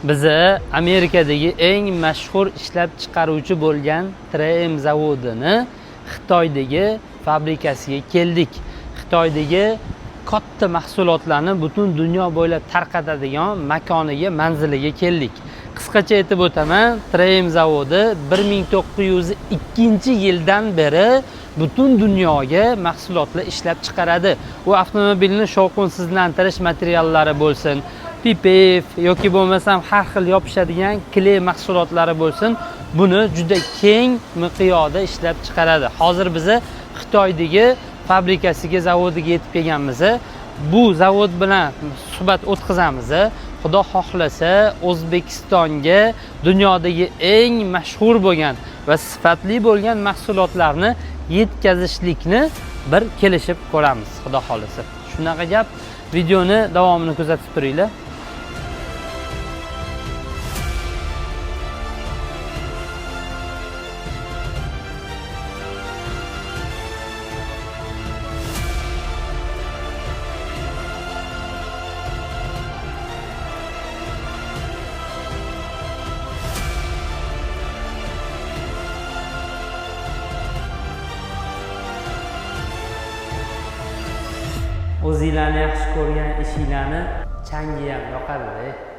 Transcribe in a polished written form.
Bizi Amerikadagi eng mashhur ishlab chiqaruvchi bo'lgan 3M zavodini Xitoydagi fabrikasiga keldik. Xitoydagi katta mahsulotlarni butun dunyo bo'ylab tarqatadigan makoniga, manziliga keldik. Qisqacha aytib o'taman, 3M zavodi 1902-yildan beri butun dunyoga mahsulotlar ishlab chiqaradi. U avtomobilni shovqinsizlantirish materiallari bo'lsin, PPF yoki bo'lmasam har xil yopishadigan kley mahsulotlari bo'lsin, buni juda keng miqyorda ishlab chiqaradi. Hozir biz Xitoydagi fabrikasiga, zavodiga yetib kelganmiz. Bu zavod bilan suhbat o'tkazamiz. Xudo xohlasa, O'zbekistonga dunyodagi eng mashhur bo'lgan va sifatli bo'lgan mahsulotlarni yetkazishlikni bir kelishib ko'ramiz, xudo xohlasa. Shunaqa gap, videoni davomini kuzatib turinglar. O'zinglarni yaxshi ko'rgan ishinglarni changi ham yoqadi.